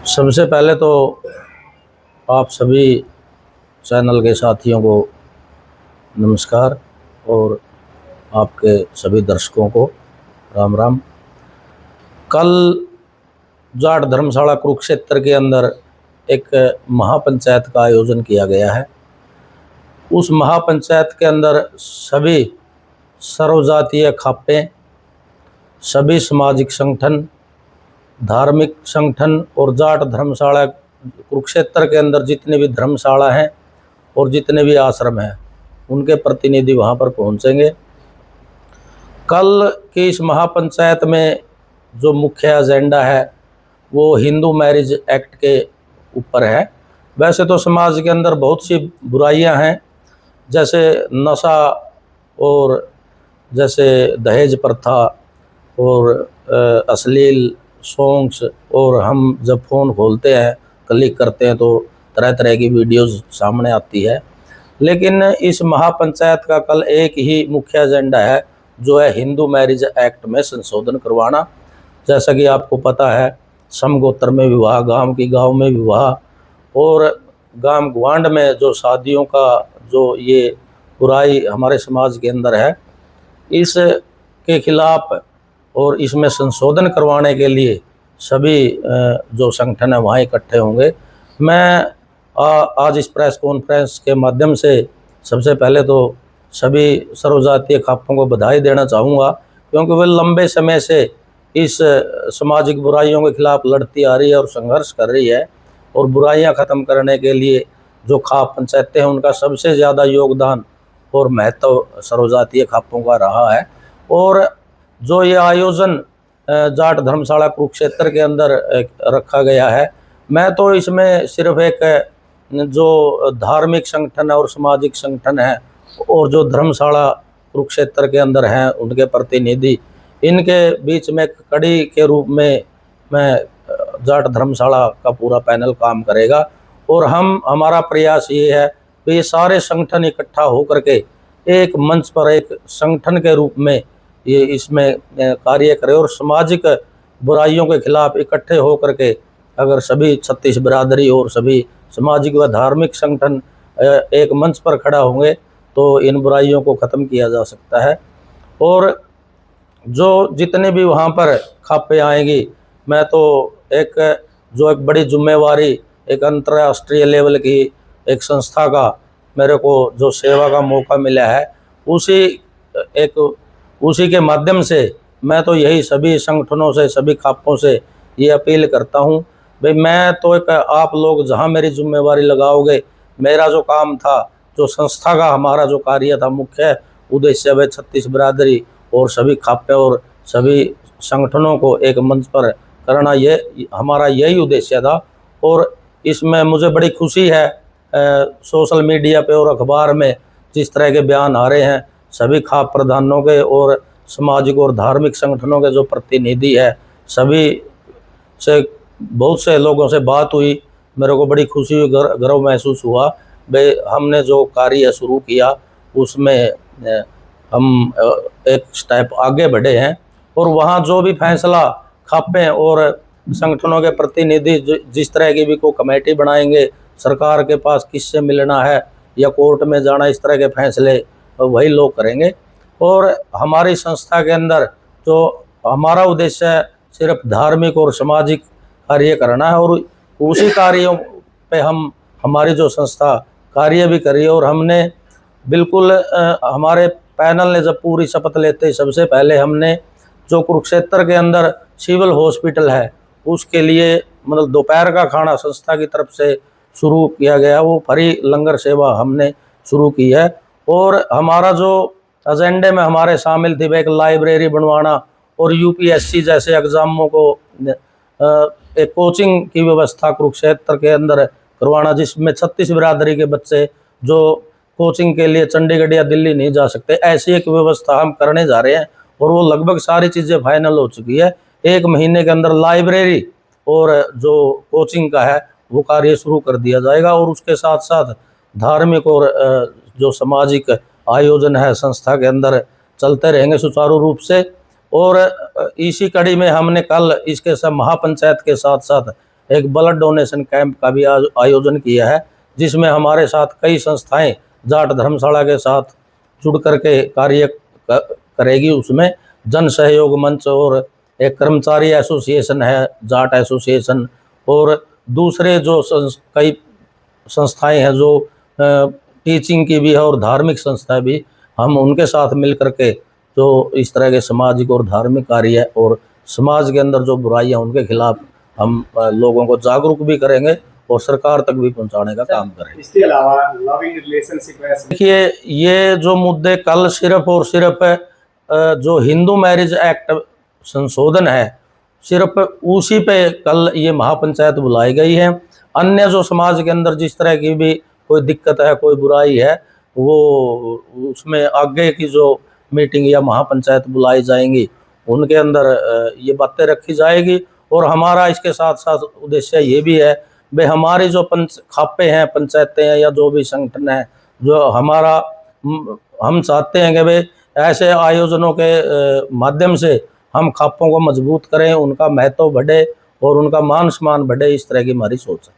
सबसे पहले तो आप सभी चैनल के साथियों को नमस्कार और आपके सभी दर्शकों को राम राम। कल जाट धर्मशाला कुरुक्षेत्र के अंदर एक महापंचायत का आयोजन किया गया है। उस महापंचायत के अंदर सभी सर्वजातीय खापें, सभी सामाजिक संगठन, धार्मिक संगठन और जाट धर्मशाला कुरुक्षेत्र के अंदर जितने भी धर्मशाला हैं और जितने भी आश्रम हैं उनके प्रतिनिधि वहाँ पर पहुँचेंगे। कल की इस महापंचायत में जो मुख्य एजेंडा है वो हिंदू मैरिज एक्ट के ऊपर है। वैसे तो समाज के अंदर बहुत सी बुराइयां हैं, जैसे नशा और जैसे दहेज प्रथा और अश्लील सॉन्ग्स, और हम जब फ़ोन खोलते हैं क्लिक करते हैं तो तरह तरह की वीडियोस सामने आती है। लेकिन इस महापंचायत का कल एक ही मुख्य एजेंडा है, जो है हिंदू मैरिज एक्ट में संशोधन करवाना। जैसा कि आपको पता है, समगोत्र में विवाह, गांव में विवाह और गांव गवांड में जो शादियों का जो ये बुराई हमारे समाज के अंदर है, इसके खिलाफ और इसमें संशोधन करवाने के लिए सभी जो संगठन है वहाँ इकट्ठे होंगे। मैं आज इस प्रेस कॉन्फ्रेंस के माध्यम से सबसे पहले तो सभी सर्वजातीय खापों को बधाई देना चाहूँगा, क्योंकि वे लंबे समय से इस सामाजिक बुराइयों के खिलाफ लड़ती आ रही है और संघर्ष कर रही है। और बुराइयां ख़त्म करने के लिए जो खाप पंचायतें हैं उनका सबसे ज़्यादा योगदान और महत्व सर्वजातीय खापों का रहा है। और जो ये आयोजन जाट धर्मशाला कुरुक्षेत्र के अंदर रखा गया है, मैं तो इसमें सिर्फ एक जो धार्मिक संगठन और सामाजिक संगठन है और जो धर्मशाला कुरुक्षेत्र के अंदर हैं उनके प्रतिनिधि, इनके बीच में कड़ी के रूप में मैं जाट धर्मशाला का पूरा पैनल काम करेगा। और हमारा प्रयास ये है कि ये सारे संगठन इकट्ठा होकर के एक मंच पर एक संगठन के रूप में ये इसमें कार्य करें और सामाजिक बुराइयों के खिलाफ इकट्ठे होकर के अगर सभी 36 बिरादरी और सभी सामाजिक व धार्मिक संगठन एक मंच पर खड़ा होंगे तो इन बुराइयों को ख़त्म किया जा सकता है। और जो जितने भी वहाँ पर खापे आएंगी, मैं तो एक बड़ी जिम्मेवारी, एक अंतर्राष्ट्रीय लेवल की एक संस्था का मेरे को जो सेवा का मौका मिला है, उसी के माध्यम से मैं तो यही सभी संगठनों से, सभी खापों से ये अपील करता हूँ भाई, मैं तो एक आप लोग जहाँ मेरी जिम्मेवारी लगाओगे, मेरा जो काम था, जो संस्था का हमारा जो कार्य था, मुख्य उद्देश्य वह 36 बिरादरी और सभी खापे और सभी संगठनों को एक मंच पर करना, ये हमारा यही उद्देश्य था। और इसमें मुझे बड़ी खुशी है सोशल मीडिया पे और अखबार में जिस तरह के बयान आ रहे हैं सभी खाप प्रधानों के और सामाजिक और धार्मिक संगठनों के जो प्रतिनिधि है, सभी से बहुत से लोगों से बात हुई, मेरे को बड़ी खुशी हुई, गर्व महसूस हुआ भाई हमने जो कार्य शुरू किया उसमें हम एक स्टेप आगे बढ़े हैं। और वहाँ जो भी फैसला खापें और संगठनों के प्रतिनिधि जिस तरह की भी को कमेटी बनाएंगे, सरकार के पास किससे मिलना है या कोर्ट में जाना, इस तरह के फैसले वही लोग करेंगे। और हमारी संस्था के अंदर जो हमारा उद्देश्य है सिर्फ धार्मिक और सामाजिक कार्य करना है, और उसी कार्यों पे हमारी जो संस्था कार्य भी करी। और हमने बिल्कुल हमारे पैनल ने जब पूरी शपथ लेते सबसे पहले हमने जो कुरुक्षेत्र के अंदर सिविल हॉस्पिटल है उसके लिए मतलब दोपहर का खाना संस्था की तरफ से शुरू किया गया, वो फ्री लंगर सेवा हमने शुरू की है। और हमारा जो एजेंडे में हमारे शामिल थी वह एक लाइब्रेरी बनवाना और यूपीएससी जैसे एग्ज़ामों को एक कोचिंग की व्यवस्था कुरुक्षेत्र के अंदर करवाना, जिसमें 36 बिरादरी के बच्चे जो कोचिंग के लिए चंडीगढ़ या दिल्ली नहीं जा सकते, ऐसी एक व्यवस्था हम करने जा रहे हैं। और वो लगभग सारी चीज़ें फाइनल हो चुकी है। 1 महीने के अंदर लाइब्रेरी और जो कोचिंग का है वो कार्य शुरू कर दिया जाएगा। और उसके साथ साथ धार्मिक और जो सामाजिक आयोजन है संस्था के अंदर चलते रहेंगे सुचारू रूप से। और इसी कड़ी में हमने कल इसके सब महापंचायत के साथ साथ एक ब्लड डोनेशन कैंप का भी आयोजन किया है, जिसमें हमारे साथ कई संस्थाएं जाट धर्मशाला के साथ जुड़ करके कार्य करेगी। उसमें जन सहयोग मंच और एक कर्मचारी एसोसिएशन है, जाट एसोसिएशन, और दूसरे जो कई संस्थाएं हैं जो टीचिंग की भी है और धार्मिक संस्थाएं भी, हम उनके साथ मिल करके जो इस तरह के सामाजिक और धार्मिक कार्य है और समाज के अंदर जो बुराइयां उनके खिलाफ हम लोगों को जागरूक भी करेंगे और सरकार तक भी पहुंचाने का काम करेंगे। इसके अलावा लविंग रिलेशनशिप, देखिए, ये जो मुद्दे कल सिर्फ और सिर्फ जो हिंदू मैरिज एक्ट संशोधन है, सिर्फ उसी पे कल ये महापंचायत बुलाई गई है। अन्य जो समाज के अंदर जिस तरह की भी कोई दिक्कत है, कोई बुराई है, वो उसमें आगे की जो मीटिंग या महापंचायत बुलाई जाएंगी उनके अंदर ये बातें रखी जाएगी। और हमारा इसके साथ साथ उद्देश्य ये भी है भाई, हमारी जो खापे हैं, पंचायतें हैं या जो भी संगठन है, जो हमारा हम चाहते हैं कि भाई ऐसे आयोजनों के माध्यम से हम खापों को मजबूत करें, उनका महत्व बढ़े और उनका मान सम्मान बढ़े। इस तरह की हमारी सोच है।